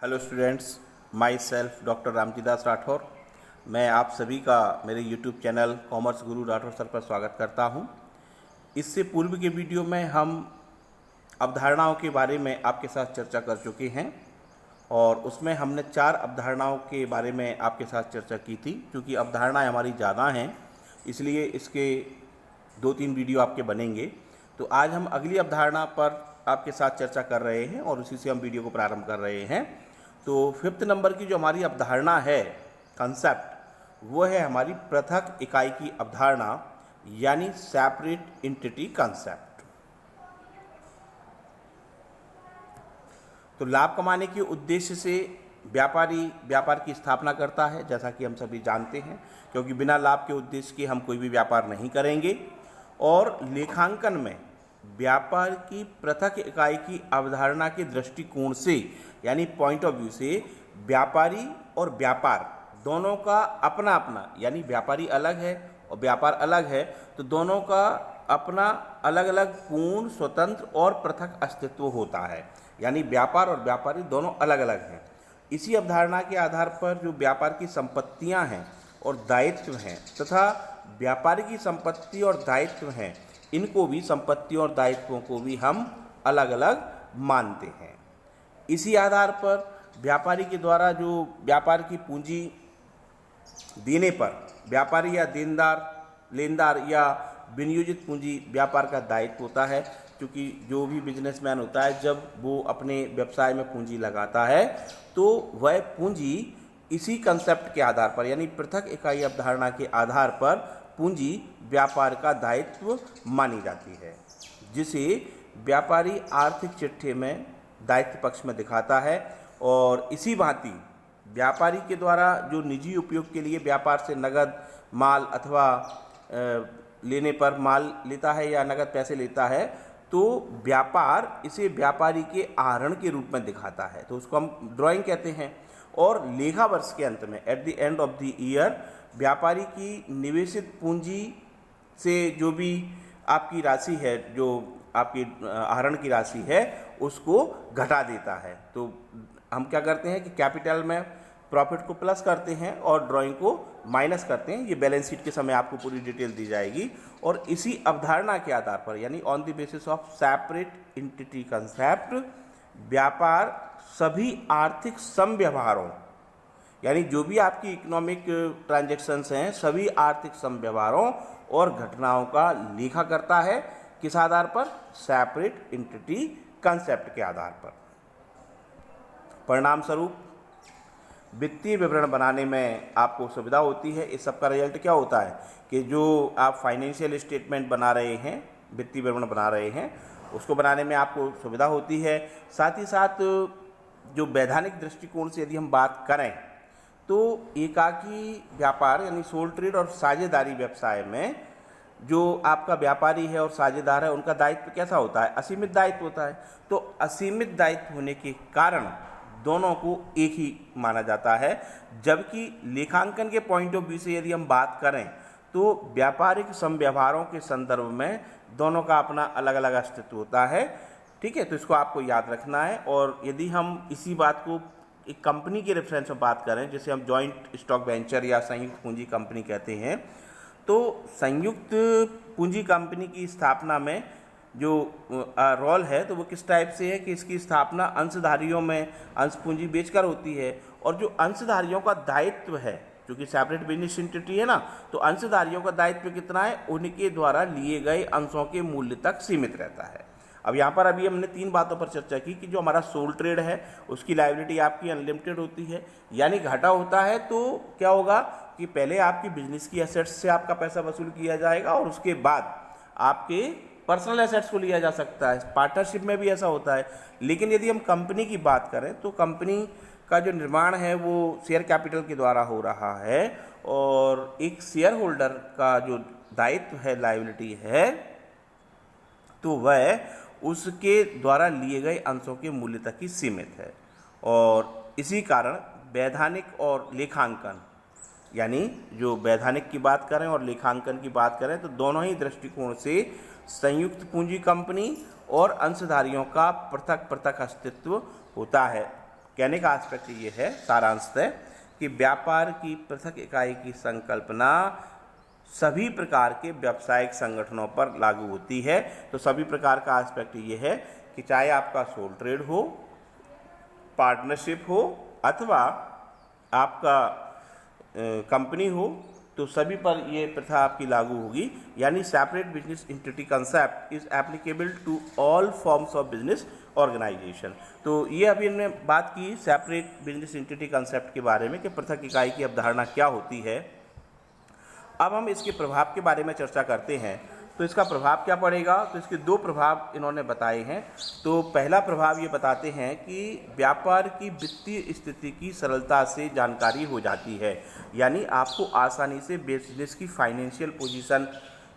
Hello students, myself doctor Ramji Das Rathore. मैं आप सभी का मेरे यूट्यूब चैनल कॉमर्स गुरु राठौर सर पर स्वागत करता हूं। इससे पूर्व के वीडियो में हम अवधारणाओं के बारे में आपके साथ चर्चा कर चुके हैं और उसमें हमने 4 अवधारणाओं के बारे में आपके साथ चर्चा की थी। क्योंकि अवधारणाएं हमारी ज़्यादा हैं इसलिए इसके 2-3 वीडियो आपके बनेंगे। तो आज हम अगली अवधारणा पर आपके साथ चर्चा कर रहे हैं और उसी से हम वीडियो को प्रारंभ कर रहे हैं। तो 5th नंबर की जो हमारी अवधारणा है, कंसेप्ट, वो है हमारी पृथक इकाई की अवधारणा, यानी सेपरेट एंटिटी कंसेप्ट। तो लाभ कमाने के उद्देश्य से व्यापारी व्यापार की स्थापना करता है, जैसा कि हम सभी जानते हैं, क्योंकि बिना लाभ के उद्देश्य के हम कोई भी व्यापार नहीं करेंगे। और लेखांकन में व्यापार की पृथक इकाई की अवधारणा के दृष्टिकोण से, यानी पॉइंट ऑफ व्यू से, व्यापारी और व्यापार दोनों का अपना अपना, यानी व्यापारी अलग है और व्यापार अलग है, तो दोनों का अपना अलग अलग पूर्ण, स्वतंत्र और पृथक अस्तित्व होता है। यानी व्यापार और व्यापारी दोनों अलग अलग हैं। इसी अवधारणा के आधार पर जो व्यापार की संपत्तियां हैं और दायित्व हैं तथा व्यापारी की संपत्ति और दायित्व हैं, इनको भी, संपत्तियों और दायित्वों को भी हम अलग अलग मानते हैं। इसी आधार पर व्यापारी के द्वारा जो व्यापार की पूंजी देने पर व्यापारी या लेनदार या विनियोजित पूंजी व्यापार का दायित्व होता है। क्योंकि जो भी बिजनेसमैन होता है, जब वो अपने व्यवसाय में पूंजी लगाता है तो वह पूंजी इसी कंसेप्ट के आधार पर, यानी पृथक इकाई अवधारणा के आधार पर पूंजी व्यापार का दायित्व मानी जाती है, जिसे व्यापारी आर्थिक चिट्ठे में दायित्व पक्ष में दिखाता है। और इसी भांति व्यापारी के द्वारा जो निजी उपयोग के लिए व्यापार से नगद माल अथवा लेने पर माल लेता है या नगद पैसे लेता है, तो व्यापार इसे व्यापारी के आहरण के रूप में दिखाता है, तो उसको हम ड्राइंग कहते हैं। और लेखा वर्ष के अंत में, at the end of the year, व्यापारी की निवेशित पूंजी से जो भी आपकी राशि है, जो आपकी आहरण की राशि है, उसको घटा देता है। तो हम क्या करते हैं कि कैपिटल में प्रॉफिट को प्लस करते हैं और ड्राइंग को माइनस करते हैं। ये बैलेंस शीट के समय आपको पूरी डिटेल दी जाएगी। और इसी अवधारणा के आधार पर, यानी on the basis of separate entity concept, व्यापार सभी आर्थिक समव्यवहारों, यानी जो भी आपकी इकोनॉमिक ट्रांजैक्शंस हैं, सभी आर्थिक समव्यवहारों और घटनाओं का लेखा करता है। किस आधार पर? सेपरेट एंटिटी कंसेप्ट के आधार पर। परिणाम स्वरूप वित्तीय विवरण बनाने में आपको सुविधा होती है। इस सब का रिजल्ट क्या होता है कि जो आप फाइनेंशियल स्टेटमेंट बना रहे हैं, वित्तीय विवरण बना रहे हैं, उसको बनाने में आपको सुविधा होती है। साथ ही साथ जो वैधानिक दृष्टिकोण से यदि हम बात करें, तो एकाकी व्यापार यानी सोल ट्रेड और साझेदारी व्यवसाय में जो आपका व्यापारी है और साझेदार है, उनका दायित्व कैसा होता है? असीमित दायित्व होता है। तो असीमित दायित्व होने के कारण दोनों को एक ही माना जाता है। जबकि लेखांकन के पॉइंट ऑफ व्यू से यदि हम बात करें, तो व्यापारिक समव्यवहारों के संदर्भ में दोनों का अपना अलग अलग अस्तित्व होता है। ठीक है, तो इसको आपको याद रखना है। और यदि हम इसी बात को एक कंपनी के रेफरेंस में बात करें, जिसे हम जॉइंट स्टॉक वेंचर या संयुक्त पूंजी कंपनी कहते हैं, तो संयुक्त पूंजी कंपनी की स्थापना में जो रोल है, तो वो किस टाइप से है कि इसकी स्थापना अंशधारियों में अंश पूंजी बेचकर होती है। और जो अंशधारियों का दायित्व है, क्योंकि सेपरेट बिजनेस एंटिटी है ना, तो अंशधारियों का दायित्व कितना है? उनके द्वारा लिए गए अंशों के मूल्य तक सीमित रहता है। अब यहाँ पर अभी हमने 3 बातों पर चर्चा की कि जो हमारा सोल ट्रेड है, उसकी लायबिलिटी आपकी अनलिमिटेड होती है, यानी घाटा होता है। तो क्या होगा कि पहले आपकी बिजनेस की एसेट्स से आपका पैसा वसूल किया जाएगा और उसके बाद आपके पर्सनल एसेट्स को लिया जा सकता है। पार्टनरशिप में भी ऐसा होता है। लेकिन यदि हम कंपनी की बात करें, तो कंपनी का जो निर्माण है वो शेयर कैपिटल के द्वारा हो रहा है और एक शेयर होल्डर का जो दायित्व है, लायबिलिटी है, तो वह उसके द्वारा लिए गए अंशों के मूल्य तक ही सीमित है। और इसी कारण वैधानिक और लेखांकन, यानी जो वैधानिक की बात करें और लेखांकन की बात करें, तो दोनों ही दृष्टिकोण से संयुक्त पूंजी कंपनी और अंशधारियों का पृथक पृथक अस्तित्व होता है। कहने का एस्पेक्ट ये है सारांशतः कि व्यापार की पृथक इकाई की संकल्पना सभी प्रकार के व्यावसायिक संगठनों पर लागू होती है। तो सभी प्रकार का एस्पेक्ट ये है कि चाहे आपका सोल ट्रेड हो, पार्टनरशिप हो अथवा आपका कंपनी हो, तो सभी पर ये प्रथा आपकी लागू होगी। यानी separate business entity concept is applicable to all forms of business organisation. तो ये अभी हमने बात की सेपरेट बिजनेस एंटिटी कंसेप्ट के बारे में कि पृथक इकाई की अवधारणा क्या होती है। अब हम इसके प्रभाव के बारे में चर्चा करते हैं। तो इसका प्रभाव क्या पड़ेगा, तो इसके दो प्रभाव इन्होंने बताए हैं। तो पहला प्रभाव ये बताते हैं कि व्यापार की वित्तीय स्थिति की सरलता से जानकारी हो जाती है, यानी आपको आसानी से बिजनेस की फाइनेंशियल पोजीशन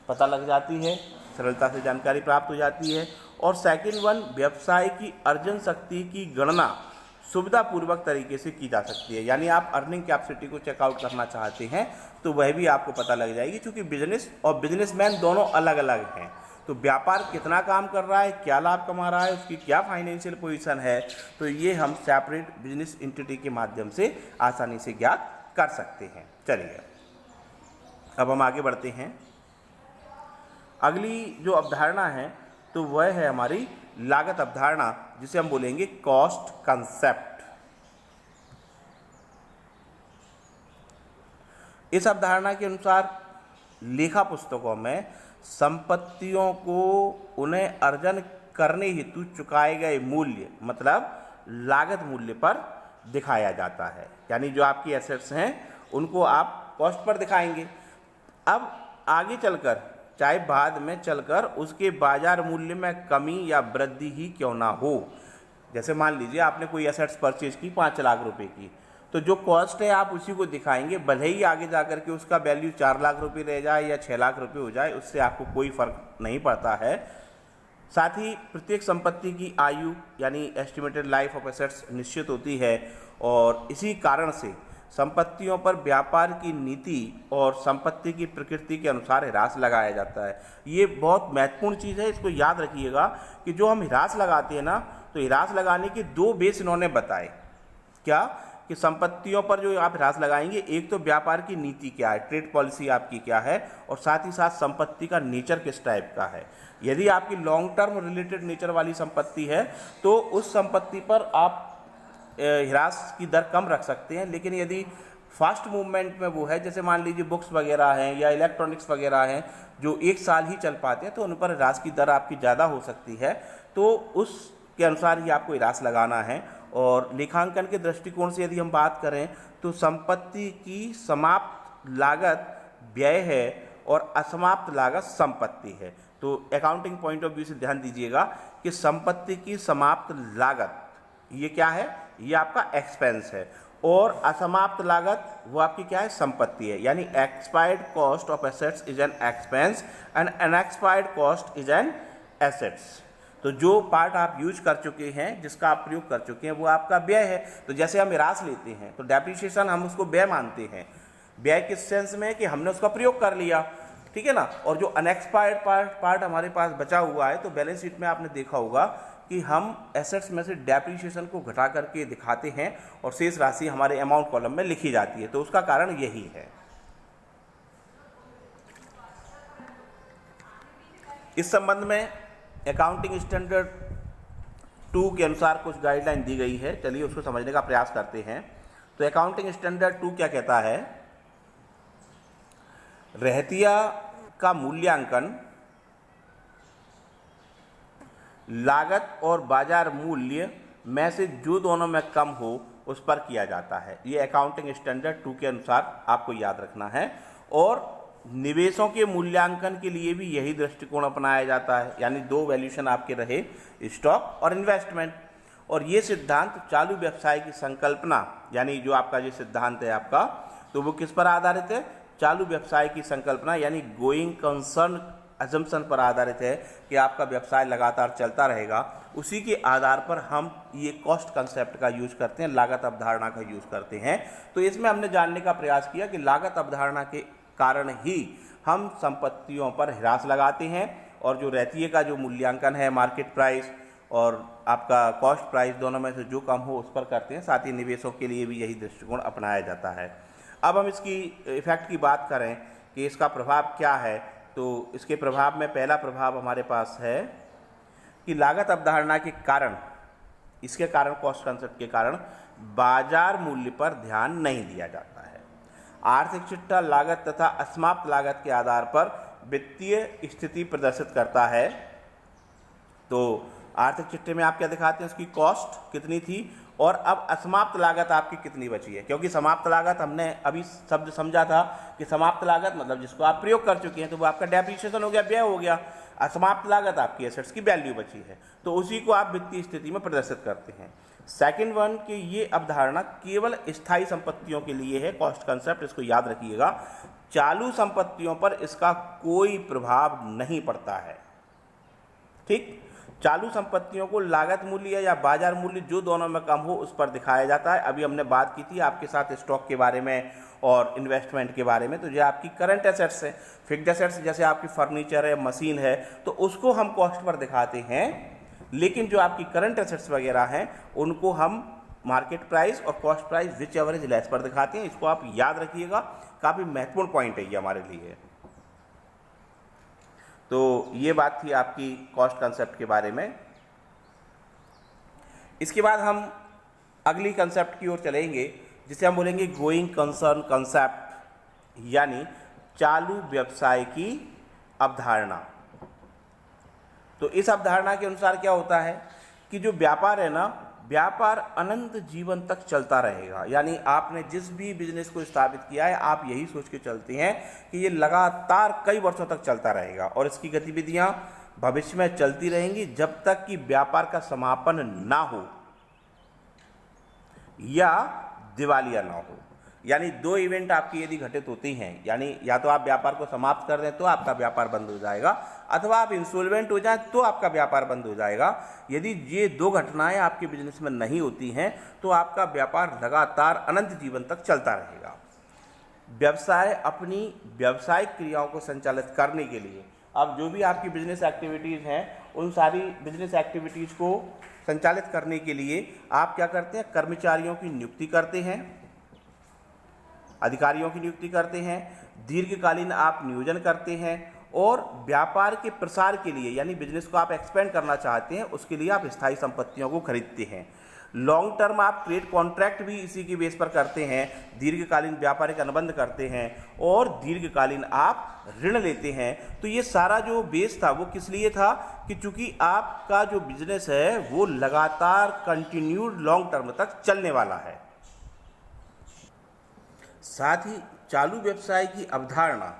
पता लग जाती है, सरलता से जानकारी प्राप्त हो जाती है। और सेकंड वन, व्यवसाय की अर्जन शक्ति की गणना सुविधापूर्वक तरीके से की जा सकती है। यानी आप अर्निंग कैपेसिटी को चेकआउट करना चाहते हैं तो वह भी आपको पता लग जाएगी, क्योंकि बिजनेस और बिजनेसमैन दोनों अलग अलग हैं। तो व्यापार कितना काम कर रहा है, क्या लाभ कमा रहा है, उसकी क्या फाइनेंशियल पोजीशन है, तो ये हम सेपरेट बिजनेस एंटिटी के माध्यम से आसानी से ज्ञात कर सकते हैं। चलिए अब हम आगे बढ़ते हैं। अगली जो अवधारणा है तो वह है हमारी लागत अवधारणा, जिसे हम बोलेंगे कॉस्ट कंसेप्ट। इस अवधारणा के अनुसार लेखा पुस्तकों में संपत्तियों को उन्हें अर्जन करने हेतु चुकाए गए मूल्य, मतलब लागत मूल्य पर दिखाया जाता है। यानी जो आपकी एसेट्स हैं उनको आप कॉस्ट पर दिखाएंगे। अब आगे चलकर, चाहे बाद में चलकर, उसके बाजार मूल्य में कमी या वृद्धि ही क्यों ना हो। जैसे मान लीजिए आपने कोई एसेट्स परचेज की 5 लाख रुपए की, तो जो कॉस्ट है आप उसी को दिखाएंगे, भले ही आगे जाकर के उसका वैल्यू 4 लाख रुपए रह जाए या 6 लाख रुपए हो जाए, उससे आपको कोई फर्क नहीं पड़ता है। साथ ही प्रत्येक संपत्ति की आयु यानी एस्टिमेटेड लाइफ ऑफ एसेट्स निश्चित होती है, और इसी कारण से संपत्तियों पर व्यापार की नीति और संपत्ति की प्रकृति के अनुसार ह्रास लगाया जाता है। ये बहुत महत्वपूर्ण चीज़ है, इसको याद रखिएगा कि जो हम ह्रास लगाते हैं ना, तो ह्रास लगाने के दो बेस इन्होंने बताए। क्या कि संपत्तियों पर जो आप ह्रास लगाएंगे, एक तो व्यापार की नीति क्या है, ट्रेड पॉलिसी आपकी क्या है, और साथ ही साथ संपत्ति का नेचर किस टाइप का है। यदि आपकी लॉन्ग टर्म रिलेटेड नेचर वाली संपत्ति है तो उस संपत्ति पर आप ह्रास की दर कम रख सकते हैं। लेकिन यदि फास्ट मूवमेंट में वो है, जैसे मान लीजिए बुक्स वगैरह हैं या इलेक्ट्रॉनिक्स वगैरह हैं जो 1 साल ही चल पाते हैं, तो उन पर ह्रास की दर आपकी ज़्यादा हो सकती है। तो उसके अनुसार ही आपको ह्रास लगाना है। और लेखांकन के दृष्टिकोण से यदि हम बात करें तो संपत्ति की समाप्त लागत व्यय है और असमाप्त लागत संपत्ति है। तो अकाउंटिंग पॉइंट ऑफ व्यू से ध्यान दीजिएगा कि संपत्ति की समाप्त लागत ये क्या है, ये आपका एक्सपेंस है, और असमाप्त लागत वो आपकी क्या है, संपत्ति है। यानी expired cost of assets is an expense and unexpired cost is an assets. तो जो पार्ट आप यूज कर चुके हैं, जिसका आप प्रयोग कर चुके हैं, वो आपका व्यय है। तो जैसे हम ह्रास लेते हैं तो डेप्रिसिएशन हम उसको व्यय मानते हैं। व्यय किस सेंस में कि हमने उसका प्रयोग कर लिया, ठीक है ना। और जो अनएक्सपायर्ड पार्ट हमारे पास बचा हुआ है, तो बैलेंस शीट में आपने देखा होगा कि हम एसेट्स में से डेप्रिसिएशन को घटा करके दिखाते हैं और शेष राशि हमारे अमाउंट कॉलम में लिखी जाती है। तो उसका कारण यही है। इस संबंध में अकाउंटिंग स्टैंडर्ड 2 के अनुसार कुछ गाइडलाइन दी गई है। चलिए उसको समझने का प्रयास करते हैं। तो अकाउंटिंग स्टैंडर्ड 2 क्या कहता है, रहतिया का मूल्यांकन लागत और बाजार मूल्य में से जो दोनों में कम हो उस पर किया जाता है। ये अकाउंटिंग स्टैंडर्ड 2 के अनुसार आपको याद रखना है। और निवेशों के मूल्यांकन के लिए भी यही दृष्टिकोण अपनाया जाता है। यानी 2 वैल्यूएशन आपके रहे, स्टॉक और इन्वेस्टमेंट। और ये सिद्धांत चालू व्यवसाय की संकल्पना, यानी जो आपका ये सिद्धांत है आपका, तो वो किस पर आधारित है, चालू व्यवसाय की संकल्पना यानी गोइंग कंसर्न अजम्पशन पर आधारित है कि आपका व्यवसाय लगातार चलता रहेगा। उसी के आधार पर हम ये कॉस्ट कंसेप्ट का यूज करते हैं, लागत अवधारणा का यूज करते हैं। तो इसमें हमने जानने का प्रयास किया कि लागत अवधारणा के कारण ही हम संपत्तियों पर ह्रास लगाते हैं, और जो रहतिये का जो मूल्यांकन है, मार्केट प्राइस और आपका कॉस्ट प्राइस दोनों में से जो कम हो उस पर करते हैं। साथ ही निवेशों के लिए भी यही दृष्टिकोण अपनाया जाता है। अब हम इसकी इफेक्ट की बात करें कि इसका प्रभाव क्या है, तो इसके प्रभाव में पहला प्रभाव हमारे पास है कि लागत अवधारणा के कारण, इसके कारण, कॉस्ट कंसेप्ट के कारण बाजार मूल्य पर ध्यान नहीं दिया जाता है। आर्थिक चिट्ठा लागत तथा असमाप्त लागत के आधार पर वित्तीय स्थिति प्रदर्शित करता है। तो आर्थिक चिट्ठे में आप क्या दिखाते हैं, उसकी कॉस्ट कितनी थी और अब असमाप्त लागत आपकी कितनी बची है। क्योंकि समाप्त लागत हमने अभी शब्द समझा था कि समाप्त लागत मतलब जिसको आप प्रयोग कर चुके हैं, तो वो आपका डेप्रिसिएशन हो गया, व्यय हो गया। असमाप्त लागत आपकी एसेट्स की वैल्यू बची है, तो उसी को आप वित्तीय स्थिति में प्रदर्शित करते हैं। सेकंड वन कि ये अवधारणा केवल स्थायी संपत्तियों के लिए है, कॉस्ट कंसेप्ट, इसको याद रखिएगा। चालू संपत्तियों पर इसका कोई प्रभाव नहीं पड़ता है। ठीक, चालू संपत्तियों को लागत मूल्य या बाजार मूल्य जो दोनों में कम हो उस पर दिखाया जाता है। अभी हमने बात की थी आपके साथ स्टॉक के बारे में और इन्वेस्टमेंट के बारे में। तो जो आपकी करंट एसेट्स है, फिक्स्ड एसेट्स जैसे आपकी फर्नीचर है, मशीन है, तो उसको हम कॉस्ट पर दिखाते हैं। लेकिन जो आपकी करंट एसेट्स वगैरह हैं उनको हम मार्केट प्राइस और cost price which ever is less पर दिखाते हैं। इसको आप याद रखिएगा, काफ़ी महत्वपूर्ण पॉइंट है ये हमारे लिए। तो ये बात थी आपकी कॉस्ट कंसेप्ट के बारे में। इसके बाद हम अगली कंसेप्ट की ओर चलेंगे जिसे हम बोलेंगे गोइंग कंसर्न कंसेप्ट, यानी चालू व्यवसाय की अवधारणा। तो इस अवधारणा के अनुसार क्या होता है कि जो व्यापार है ना, व्यापार अनंत जीवन तक चलता रहेगा। यानी आपने जिस भी बिजनेस को स्थापित किया है, आप यही सोच के चलते हैं कि ये लगातार कई वर्षों तक चलता रहेगा और इसकी गतिविधियां भविष्य में चलती रहेंगी जब तक कि व्यापार का समापन ना हो या दिवालिया ना हो। यानी दो इवेंट आपकी यदि घटित होती हैं, यानी या तो आप व्यापार को समाप्त कर दें तो आपका व्यापार बंद हो जाएगा, अथवा आप इंसॉल्वेंट हो जाएं तो आपका व्यापार बंद हो जाएगा। यदि ये दो घटनाएं आपके बिजनेस में नहीं होती हैं तो आपका व्यापार लगातार अनंत जीवन तक चलता रहेगा। व्यवसाय अपनी व्यावसायिक क्रियाओं को संचालित करने के लिए, अब जो भी आपकी बिजनेस एक्टिविटीज़ हैं उन सारी बिजनेस एक्टिविटीज़ को संचालित करने के लिए आप क्या करते हैं, कर्मचारियों की नियुक्ति करते हैं, अधिकारियों की नियुक्ति करते हैं, दीर्घकालीन आप नियोजन करते हैं और व्यापार के प्रसार के लिए, यानी बिजनेस को आप एक्सपेंड करना चाहते हैं, उसके लिए आप स्थायी संपत्तियों को खरीदते हैं। लॉन्ग टर्म आप ट्रेड कॉन्ट्रैक्ट भी इसी की बेस पर करते हैं, दीर्घकालीन व्यापारिक अनुबंध करते हैं और दीर्घकालीन आप ऋण लेते हैं। तो ये सारा जो बेस था वो किस लिए था कि चूंकि आपका जो बिजनेस है वो लगातार कंटिन्यूड लॉन्ग टर्म तक चलने वाला है। साथ ही चालू व्यवसाय की अवधारणा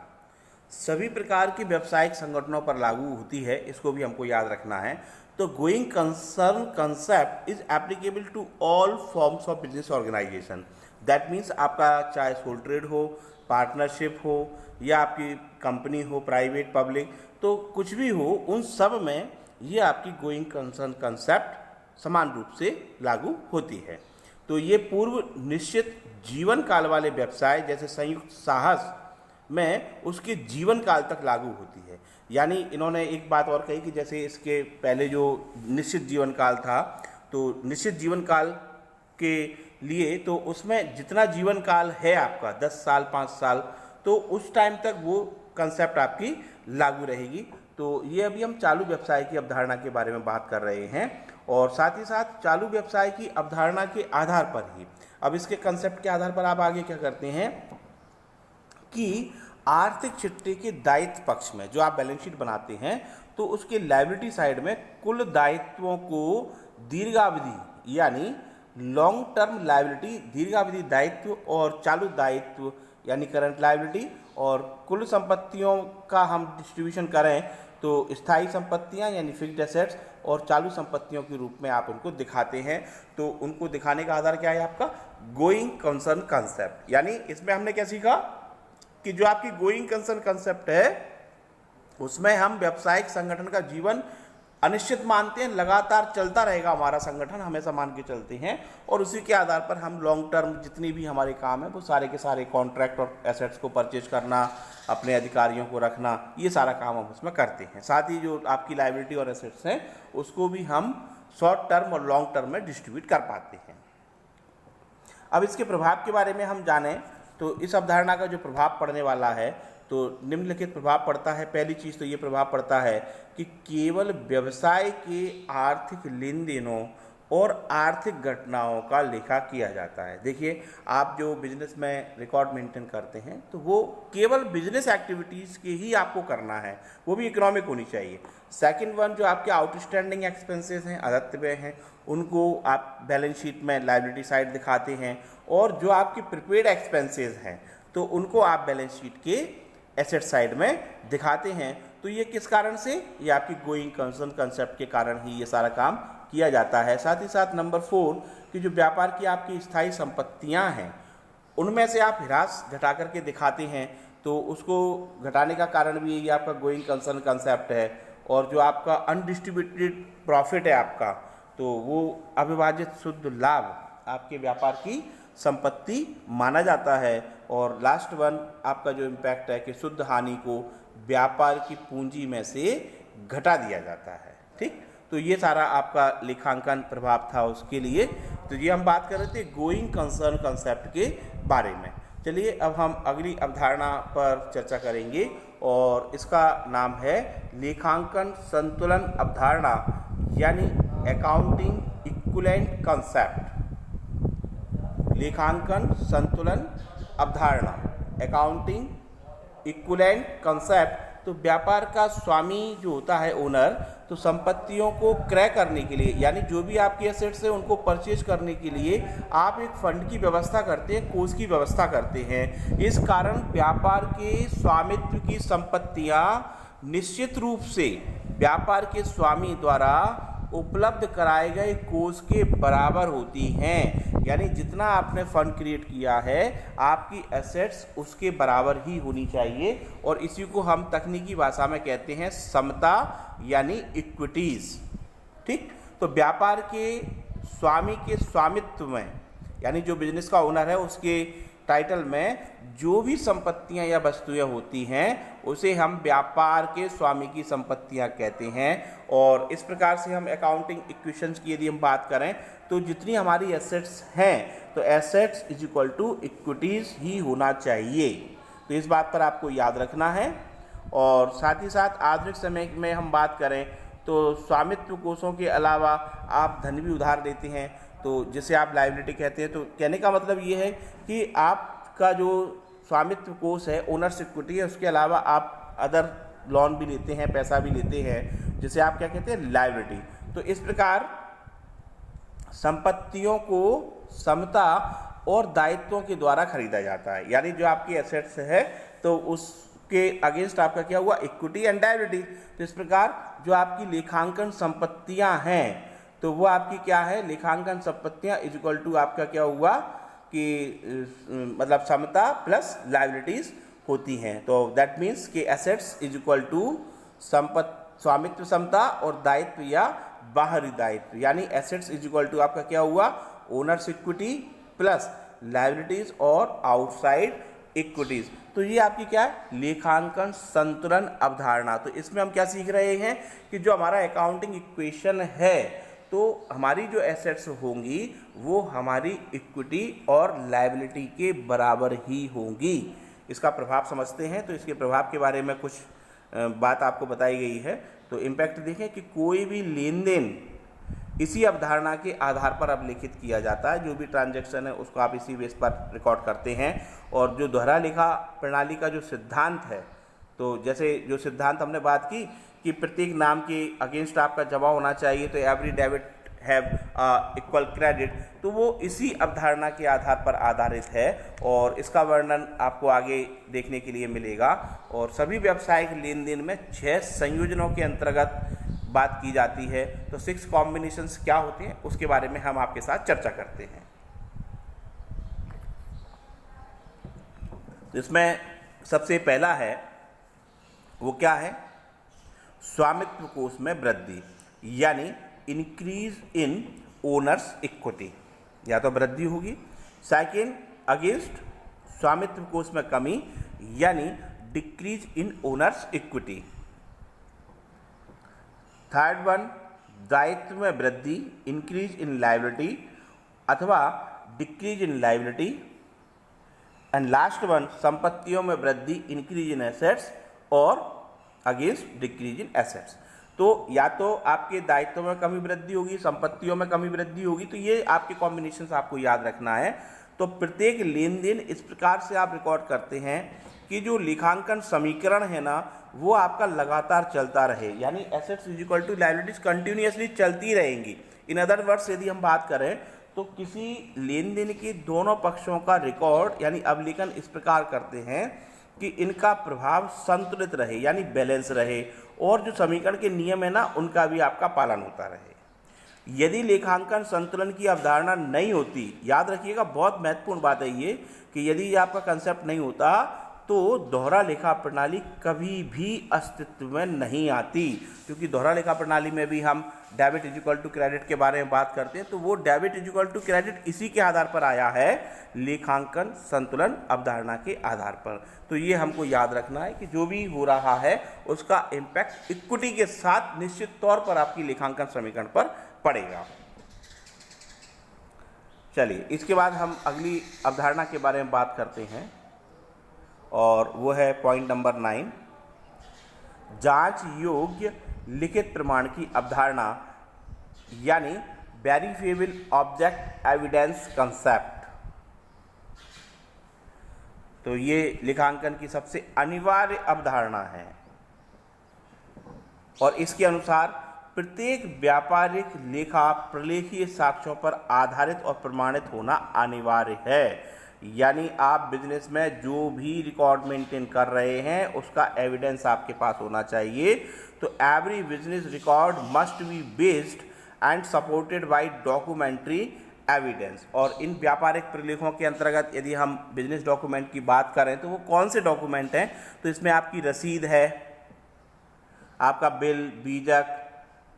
सभी प्रकार के व्यावसायिक संगठनों पर लागू होती है, इसको भी हमको याद रखना है। तो going concern concept is applicable to all forms of business organisation. That means आपका चाहे सोल ट्रेड हो, पार्टनरशिप हो या आपकी कंपनी हो, प्राइवेट पब्लिक, तो कुछ भी हो, उन सब में ये आपकी गोइंग कंसर्न कंसेप्ट समान रूप से लागू होती है। तो ये पूर्व निश्चित जीवन काल वाले व्यवसाय जैसे संयुक्त साहस में उसके जीवन काल तक लागू होती है। यानी इन्होंने एक बात और कही कि जैसे इसके पहले जो निश्चित जीवन काल था, तो निश्चित जीवन काल के लिए तो उसमें जितना जीवन काल है आपका 10 साल 5 साल, तो उस टाइम तक वो कंसेप्ट आपकी लागू रहेगी। तो ये अभी हम चालू व्यवसाय की अवधारणा के बारे में बात कर रहे हैं और साथ ही साथ चालू व्यवसाय की अवधारणा के आधार पर ही अब इसके कंसेप्ट के आधार पर आप आगे क्या करते हैं कि आर्थिक चिट्ठे के दायित्व पक्ष में जो आप बैलेंस शीट बनाते हैं तो उसके लायबिलिटी साइड में कुल दायित्वों को दीर्घावधि यानी लॉन्ग टर्म लायबिलिटी, दीर्घावधि दायित्व और चालू दायित्व यानी करंट लायबिलिटी, और कुल संपत्तियों का हम डिस्ट्रीब्यूशन करें तो स्थायी संपत्तियां यानी फिक्स्ड एसेट्स और चालू संपत्तियों के रूप में आप उनको दिखाते हैं। तो उनको दिखाने का आधार क्या है आपका गोइंग कंसर्न कंसेप्ट। यानी इसमें हमने क्या सीखा कि जो आपकी गोइंग कंसर्न कंसेप्ट है उसमें हम व्यावसायिक संगठन का जीवन अनिश्चित मानते हैं, लगातार चलता रहेगा हमारा संगठन, हमेशा मान के चलते हैं और उसी के आधार पर हम लॉन्ग टर्म जितनी भी हमारे काम है वो सारे के सारे कॉन्ट्रैक्ट और एसेट्स को परचेज करना, अपने अधिकारियों को रखना, ये सारा काम हम उसमें करते हैं। साथ ही जो आपकी लायबिलिटी और एसेट्स हैं उसको भी हम शॉर्ट टर्म और लॉन्ग टर्म में डिस्ट्रीब्यूट कर पाते हैं। अब इसके प्रभाव के बारे में हम जानें तो इस अवधारणा का जो प्रभाव पड़ने वाला है तो निम्नलिखित प्रभाव पड़ता है। पहली चीज़ तो ये प्रभाव पड़ता है कि केवल व्यवसाय के आर्थिक लेन देनों और आर्थिक घटनाओं का लेखा किया जाता है। देखिए, आप जो बिजनेस में रिकॉर्ड मेंटेन करते हैं तो वो केवल बिजनेस एक्टिविटीज़ के ही आपको करना है, वो भी इकोनॉमिक होनी चाहिए। सेकंड वन, जो आपके आउटस्टैंडिंग एक्सपेंसेस हैं, अदत्त व्यय हैं, उनको आप बैलेंस शीट में लायबिलिटी साइड दिखाते हैं, और जो आपके प्रीपेड एक्सपेंसेस हैं तो उनको आप बैलेंस शीट के एसेट साइड में दिखाते हैं। तो ये किस कारण से? ये आपकी गोइंग कंसर्न कंसेप्ट के कारण ही ये सारा काम किया जाता है। साथ ही साथ नंबर 4 कि जो व्यापार की आपकी स्थायी संपत्तियां हैं उनमें से आप ह्रास घटा करके दिखाते हैं, तो उसको घटाने का कारण भी ये आपका गोइंग कंसर्न कंसेप्ट है। और जो आपका अनडिस्ट्रीब्यूटेड प्रॉफिट है आपका, तो वो अविभाजित शुद्ध लाभ आपके व्यापार की संपत्ति माना जाता है। और लास्ट वन आपका जो इम्पैक्ट है कि शुद्ध हानि को व्यापार की पूंजी में से घटा दिया जाता है। ठीक, तो ये सारा आपका लेखांकन प्रभाव था उसके लिए। तो ये हम बात कर रहे थे गोइंग कंसर्न कंसेप्ट के बारे में। चलिए अब हम अगली अवधारणा पर चर्चा करेंगे और इसका नाम है लेखांकन संतुलन अवधारणा, यानी अकाउंटिंग इक्विवेलेंट कंसेप्ट। लेखांकन संतुलन अवधारणा, अकाउंटिंग इक्विवेलेंट कंसेप्ट। तो व्यापार का स्वामी जो होता है, ओनर, तो संपत्तियों को क्रय करने के लिए, यानी जो भी आपके एसेट्स हैं उनको परचेज करने के लिए आप एक फंड की व्यवस्था करते हैं, कोष की व्यवस्था करते हैं। इस कारण व्यापार के स्वामित्व की संपत्तियां निश्चित रूप से व्यापार के स्वामी द्वारा उपलब्ध कराए गए कोष के बराबर होती हैं। यानी जितना आपने फंड क्रिएट किया है आपकी एसेट्स उसके बराबर ही होनी चाहिए, और इसी को हम तकनीकी भाषा में कहते हैं समता, यानी इक्विटीज। ठीक, तो व्यापार के स्वामी के स्वामित्व में, यानी जो बिजनेस का ओनर है उसके टाइटल में जो भी संपत्तियां या वस्तुएं होती हैं उसे हम व्यापार के स्वामी की संपत्तियां कहते हैं। और इस प्रकार से हम अकाउंटिंग इक्वेशंस की यदि हम बात करें तो जितनी हमारी एसेट्स हैं तो assets is equal to equities ही होना चाहिए। तो इस बात पर आपको याद रखना है। और साथ ही साथ आधुनिक समय में हम बात करें तो स्वामित्व कोषों के अलावा आप धन भी उधार देते हैं, तो जिसे आप लायबिलिटी कहते हैं। तो कहने का मतलब ये है कि आपका जो स्वामित्व कोष है, ओनर्स इक्विटी है, उसके अलावा आप अदर लोन भी लेते हैं, पैसा भी लेते हैं, जिसे आप क्या कहते हैं, लायबिलिटी। तो इस प्रकार संपत्तियों को समता और दायित्वों के द्वारा खरीदा जाता है। यानी जो आपकी एसेट्स है तो उसके अगेंस्ट आपका क्या हुआ, इक्विटी एंड लायबिलिटी। तो इस प्रकार जो आपकी लेखांकन संपत्तियां हैं तो वो आपकी क्या है, लेखांकन संपत्तियां इज इक्वल टू आपका क्या हुआ कि मतलब समता प्लस लायबिलिटीज होती हैं। तो दैट मीन्स कि एसेट्स इज इक्वल टू स्वामित्व समता और दायित्व या बाहरी दायित्व, यानी एसेट्स इज इक्वल टू आपका क्या हुआ, ओनर्स इक्विटी प्लस लायबिलिटीज और आउटसाइड इक्विटीज। तो ये आपकी क्या है, लेखांकन संतुलन अवधारणा। तो इसमें हम क्या सीख रहे हैं कि जो हमारा अकाउंटिंग इक्वेशन है तो हमारी जो एसेट्स होंगी वो हमारी इक्विटी और लायबिलिटी के बराबर ही होंगी। इसका प्रभाव समझते हैं। तो इसके प्रभाव के बारे में कुछ बात आपको बताई गई है। तो इम्पैक्ट देखें कि कोई भी लेन देन इसी अवधारणा के आधार पर अभिलेखित किया जाता है। जो भी ट्रांजैक्शन है उसको आप इसी बेस पर रिकॉर्ड करते हैं। और जो दोहरा लेखा प्रणाली का जो सिद्धांत है, तो जैसे जो सिद्धांत हमने बात की कि प्रत्येक नाम के अगेंस्ट आपका जमा होना चाहिए, तो every debit have equal credit, तो वो इसी अवधारणा के आधार पर आधारित है। और इसका वर्णन आपको आगे देखने के लिए मिलेगा। और सभी व्यावसायिक लेन देन में 6 संयोजनों के अंतर्गत बात की जाती है। तो 6 कॉम्बिनेशंस क्या होते हैं उसके बारे में हम आपके साथ चर्चा करते हैं। इसमें सबसे पहला है, वो क्या है, स्वामित्व कोष में वृद्धि, यानी इंक्रीज इन ओनर्स इक्विटी, या तो वृद्धि होगी। सेकेंड, अगेंस्ट स्वामित्व कोष में कमी, यानी decrease in owners equity. Third one, दायित्व में वृद्धि, इंक्रीज इन लायबिलिटी अथवा decrease in liability, and last one संपत्तियों में वृद्धि, इंक्रीज इन एसेट्स और अगेंस्ट डिक्रीज इन एसेट्स। तो या तो आपके दायित्वों में कमी वृद्धि होगी, संपत्तियों में कमी वृद्धि होगी, तो ये आपके कॉम्बिनेशंस आपको याद रखना है। तो प्रत्येक लेन देन इस प्रकार से आप रिकॉर्ड करते हैं कि जो लेखांकन समीकरण है ना वो आपका लगातार चलता रहे, यानी assets is equal to liabilities continuously चलती रहेंगी। इन अदर वर्ड्स यदि हम बात करें तो किसी लेन देन के दोनों पक्षों का रिकॉर्ड यानी अवलेखन इस प्रकार करते हैं कि इनका प्रभाव संतुलित रहे यानी बैलेंस रहे, और जो समीकरण के नियम है ना उनका भी आपका पालन होता रहे। यदि लेखांकन संतुलन की अवधारणा नहीं होती, याद रखिएगा बहुत महत्वपूर्ण बात है ये कि यदि ये आपका कंसेप्ट नहीं होता तो दोहरा लेखा प्रणाली कभी भी अस्तित्व में नहीं आती, क्योंकि दोहरा लेखा प्रणाली में भी हम debit is equal to credit के बारे में बात करते हैं, तो वो debit is equal to credit इसी के आधार पर आया है, लेखांकन संतुलन अवधारणा के आधार पर। तो ये हमको याद रखना है कि जो भी हो रहा है उसका इम्पैक्ट इक्विटी के साथ निश्चित तौर पर आपकी लेखांकन समीकरण पर पड़ेगा। चलिए इसके बाद हम अगली अवधारणा के बारे में बात करते हैं और वो है पॉइंट नंबर 9, जांच योग्य लिखित प्रमाण की अवधारणा यानी वेरीफिएबल ऑब्जेक्ट एविडेंस कंसेप्ट। तो ये लेखांकन की सबसे अनिवार्य अवधारणा है और इसके अनुसार प्रत्येक व्यापारिक लेखा प्रलेखीय साक्ष्यों पर आधारित और प्रमाणित होना अनिवार्य है, यानी आप बिजनेस में जो भी रिकॉर्ड मेंटेन कर रहे हैं उसका एविडेंस आपके पास होना चाहिए। तो every business record must be based and supported by documentary evidence. और इन व्यापारिक प्रलेखों के अंतर्गत यदि हम बिजनेस डॉक्यूमेंट की बात करें तो वो कौन से डॉक्यूमेंट हैं, तो इसमें आपकी रसीद है, आपका बिल, बीजक,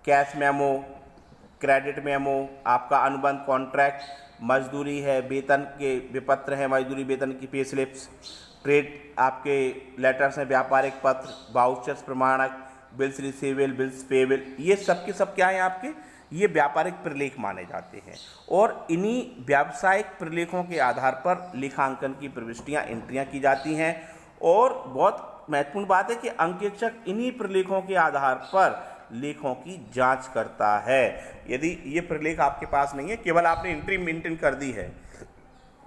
कैश मेमो, क्रेडिट मेमो, आपका अनुबंध कॉन्ट्रैक्ट, मजदूरी है, वेतन के विपत्र हैं, मजदूरी वेतन की पे स्लिप्स, ट्रेड आपके लेटर्स हैं, व्यापारिक पत्र, वाउचर्स, प्रमाणक, बिल्स रिसीवेबल, बिल्स पेएबल, ये सब के सब क्या हैं आपके, ये व्यापारिक प्रलेख माने जाते हैं। और इन्हीं व्यावसायिक प्रलेखों के आधार पर लेखांकन की प्रविष्टियाँ एंट्रियाँ की जाती हैं। और बहुत महत्वपूर्ण बात है कि अंकेक्षक इन्हीं प्रलेखों के आधार पर लेखों की जांच करता है। यदि ये प्रलेख आपके पास नहीं है, केवल आपने एंट्री मेंटेन कर दी है,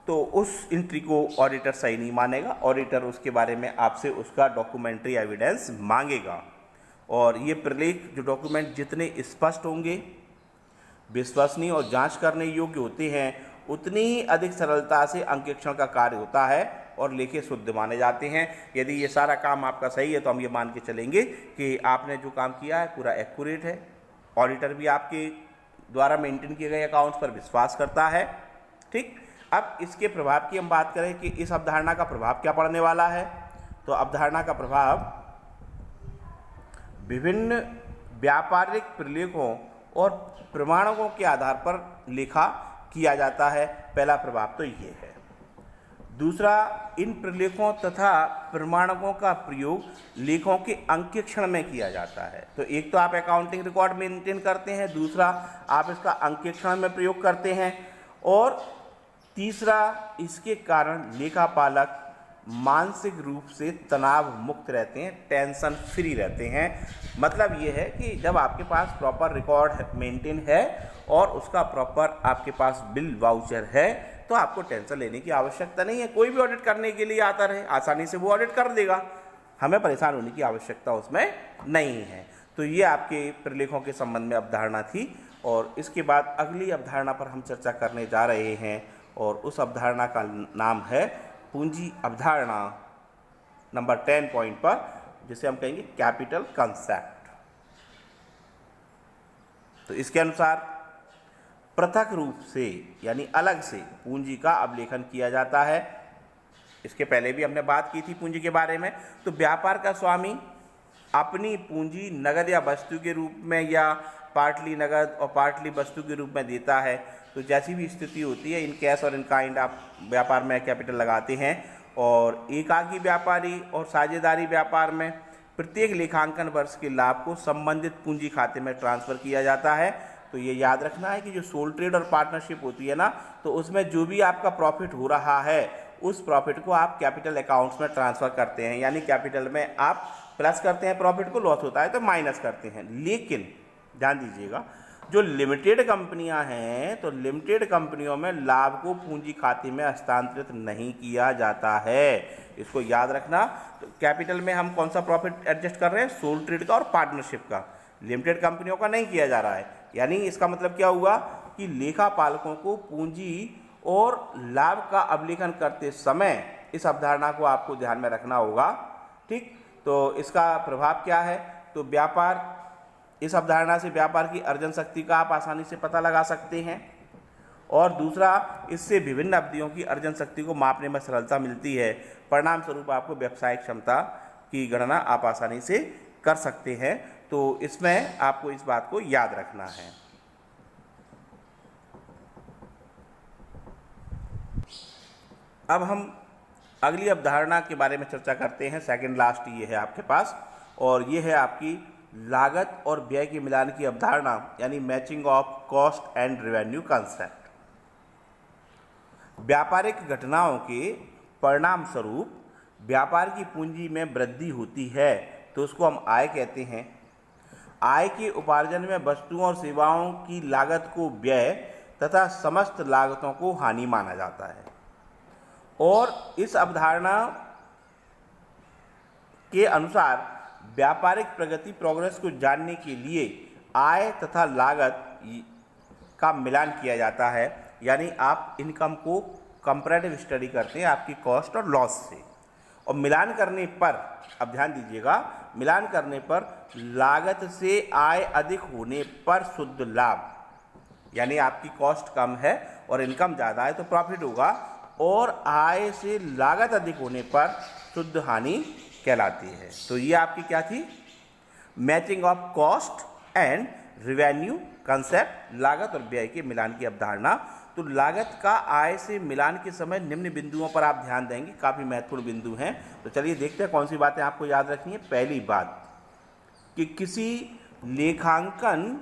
तो उस एंट्री को ऑडिटर सही नहीं मानेगा, ऑडिटर उसके बारे में आपसे उसका डॉक्यूमेंट्री एविडेंस मांगेगा। और ये प्रलेख जो डॉक्यूमेंट जितने स्पष्ट होंगे, विश्वसनीय और जांच करने योग्य होते हैं, उतनी ही अधिक सरलता से अंकेक्षण का कार्य होता है और लेखे शुद्ध माने जाते हैं। यदि ये सारा काम आपका सही है तो हम ये मान के चलेंगे कि आपने जो काम किया है पूरा एक्यूरेट है, ऑडिटर भी आपके द्वारा मेंटेन किए गए अकाउंट्स पर विश्वास करता है। ठीक, अब इसके प्रभाव की हम बात करें कि इस अवधारणा का प्रभाव क्या पड़ने वाला है, तो अवधारणा का प्रभाव विभिन्न व्यापारिक प्रलेखों और प्रमाणकों के आधार पर लेखा किया जाता है। पहला प्रभाव तो ये है। दूसरा, इन प्रलेखों तथा प्रमाणकों का प्रयोग लेखों के अंकेक्षण में किया जाता है। तो एक तो आप अकाउंटिंग रिकॉर्ड मेंटेन करते हैं, दूसरा आप इसका अंकेक्षण में प्रयोग करते हैं, और तीसरा इसके कारण लेखापालक मानसिक रूप से तनाव मुक्त रहते हैं, टेंशन फ्री रहते हैं। मतलब ये है कि जब आपके पास प्रॉपर रिकॉर्ड मेंटेन है और उसका प्रॉपर आपके पास बिल वाउचर है तो आपको टेंशन लेने की आवश्यकता नहीं है। कोई भी ऑडिट करने के लिए आता रहे, आसानी से वो ऑडिट कर देगा, हमें परेशान होने की आवश्यकता उसमें नहीं है। तो ये आपके प्रलेखों के संबंध में अवधारणा थी। और इसके बाद अगली अवधारणा पर हम चर्चा करने जा रहे हैं और उस अवधारणा का नाम है पूंजी अवधारणा, नंबर 10 पॉइंट पर, जिसे हम कहेंगे कैपिटल कंसेप्ट। तो इसके अनुसार पृथक रूप से यानी अलग से पूंजी का अवलेखन किया जाता है। इसके पहले भी हमने बात की थी पूंजी के बारे में। तो व्यापार का स्वामी अपनी पूंजी नगद या वस्तु के रूप में या पार्टली नगद और पार्टली वस्तु के रूप में देता है। तो जैसी भी स्थिति होती है, इन कैश और इन काइंड आप व्यापार में कैपिटल लगाते हैं। और एकाकी व्यापारी और साझेदारी व्यापार में प्रत्येक लेखांकन वर्ष के लाभ को संबंधित पूंजी खाते में ट्रांसफर किया जाता है। तो ये याद रखना है कि जो सोल ट्रेड और पार्टनरशिप होती है ना, तो उसमें जो भी आपका प्रॉफिट हो रहा है उस प्रॉफिट को आप कैपिटल अकाउंट्स में ट्रांसफ़र करते हैं, यानी कैपिटल में आप प्लस करते हैं प्रॉफिट को, लॉस होता है तो माइनस करते हैं। लेकिन ध्यान दीजिएगा, जो लिमिटेड कंपनियां हैं तो लिमिटेड कंपनियों में लाभ को पूंजी खाते में हस्तांतरित नहीं किया जाता है, इसको याद रखना। तो कैपिटल में हम कौन सा प्रॉफिट एडजस्ट कर रहे हैं, सोल ट्रेड का और पार्टनरशिप का, लिमिटेड कंपनियों का नहीं किया जा रहा है। यानी इसका मतलब क्या हुआ कि लेखापालकों को पूंजी और लाभ का अवलेखन करते समय इस अवधारणा को आपको ध्यान में रखना होगा। ठीक, तो इसका प्रभाव क्या है, तो व्यापार, इस अवधारणा से व्यापार की अर्जन शक्ति का आप आसानी से पता लगा सकते हैं, और दूसरा, इससे विभिन्न अवधियों की अर्जन शक्ति को मापने में सरलता मिलती है। परिणाम स्वरूप आपको व्यावसायिक क्षमता की गणना आप आसानी से कर सकते हैं। तो इसमें आपको इस बात को याद रखना है। अब हम अगली अवधारणा के बारे में चर्चा करते हैं। सेकंड लास्ट ये है आपके पास, और ये है आपकी लागत और व्यय के मिलान की अवधारणा, यानी matching of cost and revenue concept. व्यापारिक घटनाओं के परिणाम स्वरूप व्यापार की पूंजी में वृद्धि होती है तो उसको हम आय कहते हैं। आय के उपार्जन में वस्तुओं और सेवाओं की लागत को व्यय तथा समस्त लागतों को हानि माना जाता है। और इस अवधारणा के अनुसार व्यापारिक प्रगति प्रोग्रेस को जानने के लिए आय तथा लागत का मिलान किया जाता है, यानी आप इनकम को कंपैरेटिव स्टडी करते हैं आपकी कॉस्ट और लॉस से, और मिलान करने पर, अब ध्यान दीजिएगा, मिलान करने पर लागत से आय अधिक होने पर शुद्ध लाभ, यानी आपकी कॉस्ट कम है और इनकम ज़्यादा है तो प्रॉफिट होगा, और आय से लागत अधिक होने पर शुद्ध हानि कहलाती है। तो ये आपकी क्या थी, matching of cost and revenue concept, लागत और व्यय के मिलान की अवधारणा। तो लागत का आय से मिलान के समय निम्न बिंदुओं पर आप ध्यान देंगे, काफ़ी महत्वपूर्ण बिंदु हैं। तो चलिए देखते हैं कौन सी बातें आपको याद रखनी है। पहली बात कि किसी लेखांकन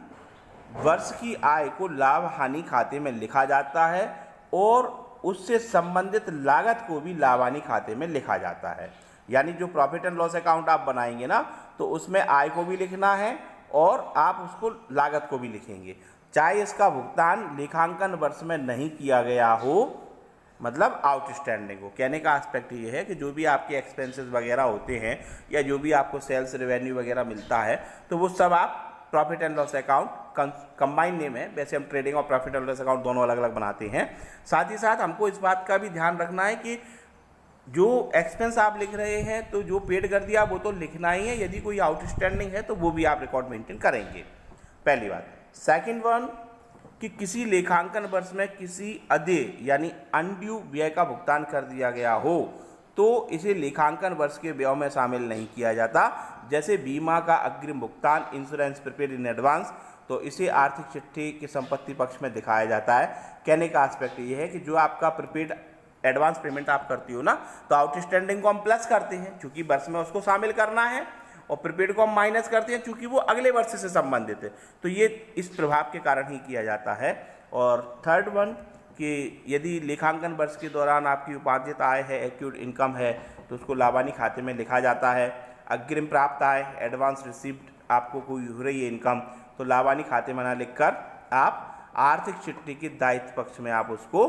वर्ष की आय को लाभ हानि खाते में लिखा जाता है और उससे संबंधित लागत को भी लाभ हानि खाते में लिखा जाता है। यानी जो प्रॉफिट एंड लॉस अकाउंट आप बनाएंगे ना, तो उसमें आय को भी लिखना है और आप उसको लागत को भी लिखेंगे, चाहे इसका भुगतान लेखांकन वर्ष में नहीं किया गया हो, मतलब आउटस्टैंडिंग हो। कहने का एस्पेक्ट ये है कि जो भी आपके एक्सपेंसेस वगैरह होते हैं या जो भी आपको सेल्स रेवेन्यू वगैरह मिलता है, तो वो सब आप profit and loss account combine name है, वैसे हम ट्रेडिंग और प्रॉफिट एंड लॉस अकाउंट दोनों अलग अलग बनाते हैं। साथ ही साथ हमको इस बात का भी ध्यान रखना है कि जो एक्सपेंस आप लिख रहे हैं तो जो पेड कर दिया वो तो लिखना ही है, यदि कोई आउटस्टैंडिंग है तो वो भी आप रिकॉर्ड मेंटेन करेंगे, पहली बात। सेकंड वन कि किसी लेखांकन वर्ष में किसी अदेय यानी अनड्यू व्यय का भुगतान कर दिया गया हो तो इसे लेखांकन वर्ष के व्यय में शामिल नहीं किया जाता। जैसे बीमा का अग्रिम भुगतान, इंश्योरेंस प्रीपेड इन एडवांस, तो इसे आर्थिक चिट्ठी के संपत्ति पक्ष में दिखाया जाता है। कहने का एस्पेक्ट ये है कि जो आपका प्रीपेड एडवांस पेमेंट आप करती हो ना, तो आउटस्टैंडिंग को हम प्लस करते हैं क्योंकि वर्ष में उसको शामिल करना है, और प्रीपेड को हम माइनस करते हैं क्योंकि वो अगले वर्ष से संबंधित है। तो ये इस प्रभाव के कारण ही किया जाता है। और थर्ड वन कि यदि लेखांकन वर्ष के दौरान आपकी उपार्जित आय है, एक्यूट इनकम है, तो उसको लाभानी खाते में लिखा जाता है। अग्रिम प्राप्त आय, एडवांस रिसीव्ड, आपको कोई हो रही है इनकम, तो लाभानी खाते में ना लिखकर आप आर्थिक चिट्ठी के दायित्व पक्ष में आप उसको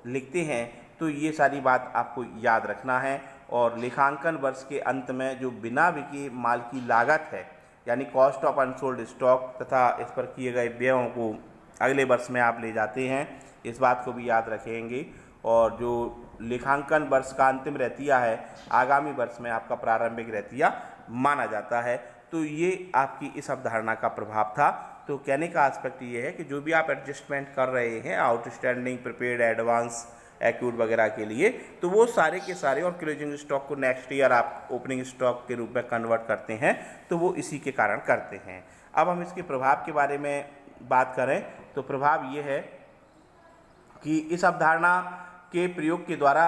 लिखते हैं। तो ये सारी बात आपको याद रखना है। और लेखांकन वर्ष के अंत में जो बिना बिके माल की लागत है, यानी कॉस्ट ऑफ अनसोल्ड स्टॉक तथा इस पर किए गए व्ययों को अगले वर्ष में आप ले जाते हैं, इस बात को भी याद रखेंगे। और जो लेखांकन वर्ष का अंतिम रहतिया है, आगामी वर्ष में आपका प्रारंभिक रहतिया माना जाता है। तो ये आपकी इस अवधारणा का प्रभाव था। तो कहने का एस्पेक्ट ये है कि जो भी आप एडजस्टमेंट कर रहे हैं आउटस्टैंडिंग, प्रीपेड, एडवांस, एक्यूट वगैरह के लिए, तो वो सारे के सारे, और क्लोजिंग स्टॉक को नेक्स्ट ईयर आप ओपनिंग स्टॉक के रूप में कन्वर्ट करते हैं, तो वो इसी के कारण करते हैं। अब हम इसके प्रभाव के बारे में बात करें तो प्रभाव ये है कि इस अवधारणा के प्रयोग के द्वारा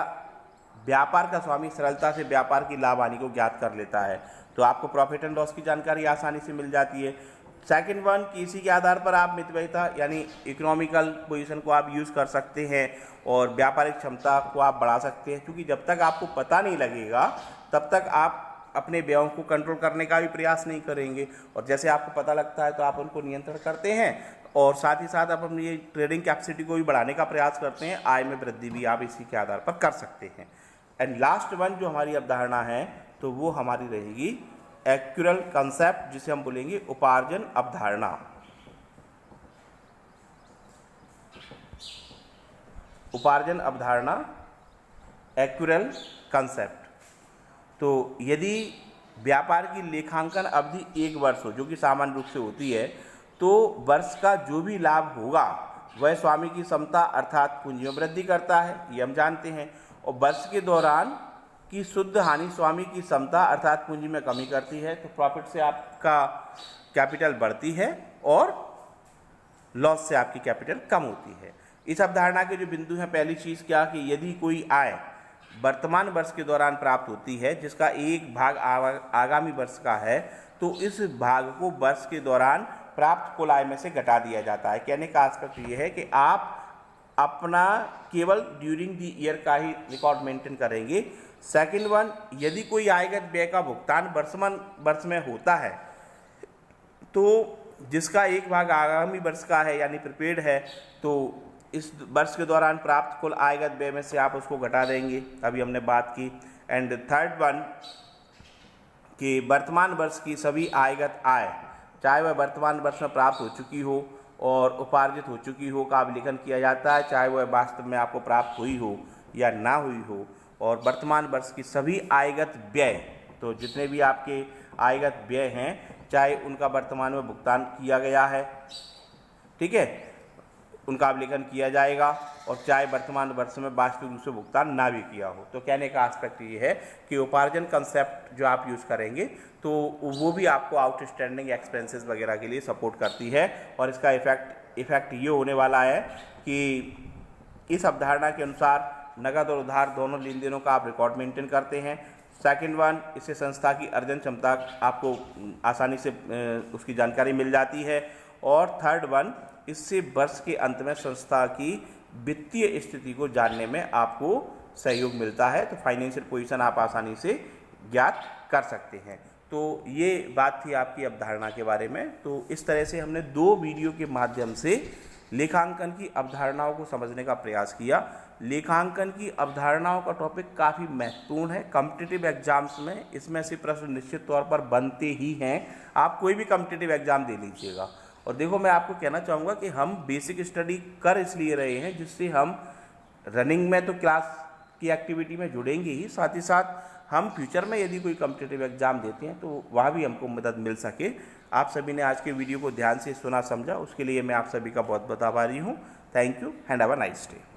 व्यापार का स्वामी सरलता से व्यापार की लाभ हानि को ज्ञात कर लेता है, तो आपको प्रॉफिट एंड लॉस की जानकारी आसानी से मिल जाती है। सेकंड वन कि इसी के आधार पर आप मितव्ययिता यानी इकोनॉमिकल पोजीशन को आप यूज़ कर सकते हैं और व्यापारिक क्षमता को आप बढ़ा सकते हैं, क्योंकि जब तक आपको पता नहीं लगेगा तब तक आप अपने व्ययों को कंट्रोल करने का भी प्रयास नहीं करेंगे, और जैसे आपको पता लगता है तो आप उनको नियंत्रण करते हैं और साथ ही साथ आप अपनी ट्रेडिंग कैपेसिटी को भी बढ़ाने का प्रयास करते हैं। आय में वृद्धि भी आप इसी के आधार पर कर सकते हैं। एंड लास्ट वन जो हमारी अवधारणा है तो वो हमारी रहेगी एक्चुअल कंसेप्ट, जिसे हम बोलेंगे उपार्जन अवधारणा। उपार्जन अवधारणा, एक्चुअल कंसेप्ट। तो यदि व्यापार की लेखांकन अवधि 1 वर्ष हो, जो कि सामान्य रूप से होती है, तो वर्ष का जो भी लाभ होगा वह स्वामी की क्षमता अर्थात पूंजी में वृद्धि करता है, ये हम जानते हैं, और वर्ष के दौरान की शुद्ध हानि स्वामी की क्षमता अर्थात पूंजी में कमी करती है। तो प्रॉफिट से आपका कैपिटल बढ़ती है और लॉस से आपकी कैपिटल कम होती है। इस अवधारणा के जो बिंदु हैं, पहली चीज़ क्या कि यदि कोई आय वर्तमान वर्ष के दौरान प्राप्त होती है जिसका एक भाग आगामी वर्ष का है, तो इस भाग को वर्ष के दौरान प्राप्त कुल आय में से घटा दिया जाता है। कहने का आस्पेक्ट ये है कि आप अपना केवल ड्यूरिंग द ईयर का ही रिकॉर्ड मेंटेन करेंगे। सेकंड वन, यदि कोई आयगत व्यय का भुगतान वर्तमान वर्ष में होता है तो जिसका एक भाग आगामी वर्ष का है यानी प्रीपेड है, तो इस वर्ष के दौरान प्राप्त कुल आयगत व्यय में से आप उसको घटा देंगे, अभी हमने बात की। एंड थर्ड वन कि वर्तमान वर्ष की सभी आयगत आय, चाहे वह वर्तमान वर्ष में प्राप्त हो चुकी हो और उपार्जित हो चुकी हो, का अभिलेखन किया जाता है, चाहे वह वास्तव में आपको प्राप्त हुई हो या ना हुई हो। और वर्तमान वर्ष की सभी आयगत व्यय, तो जितने भी आपके आयगत व्यय हैं, चाहे उनका वर्तमान में भुगतान किया गया है, ठीक है, उनका अभिलेखन किया जाएगा, और चाहे वर्तमान वर्ष में वास्तविक रूप से भुगतान ना भी किया हो। तो कहने का एस्पेक्ट ये है कि उपार्जन कंसेप्ट जो आप यूज़ करेंगे तो वो भी आपको आउटस्टैंडिंग एक्सपेंसेस वगैरह के लिए सपोर्ट करती है, और इसका इफेक्ट ये होने वाला है कि इस अवधारणा के अनुसार नकद और उधार दोनों लेन देनों का आप रिकॉर्ड मेंटेन करते हैं। सेकंड वन, इससे संस्था की अर्जन क्षमता आपको आसानी से उसकी जानकारी मिल जाती है। और थर्ड वन, इससे वर्ष के अंत में संस्था की वित्तीय स्थिति को जानने में आपको सहयोग मिलता है, तो फाइनेंशियल पोजीशन आप आसानी से ज्ञात कर सकते हैं। तो ये बात थी आपकी अवधारणा के बारे में। तो इस तरह से हमने 2 वीडियो के माध्यम से लेखांकन की अवधारणाओं को समझने का प्रयास किया। लेखांकन की अवधारणाओं का टॉपिक काफ़ी महत्वपूर्ण है कॉम्पिटिटिव एग्जाम्स में, इसमें से प्रश्न निश्चित तौर पर बनते ही हैं। आप कोई भी कॉम्पिटिटिव एग्जाम दे लीजिएगा। और देखो, मैं आपको कहना चाहूँगा कि हम बेसिक स्टडी कर इसलिए रहे हैं जिससे हम रनिंग में तो क्लास की एक्टिविटी में जुड़ेंगे ही, साथ ही साथ हम फ्यूचर में यदि कोई कॉम्पिटिटिव एग्जाम देते हैं तो वहाँ भी हमको मदद मिल सके। आप सभी ने आज के वीडियो को ध्यान से सुना समझा, उसके लिए मैं आप सभी का बहुत बहुत आभारी हूँ। Thank you and have a nice day.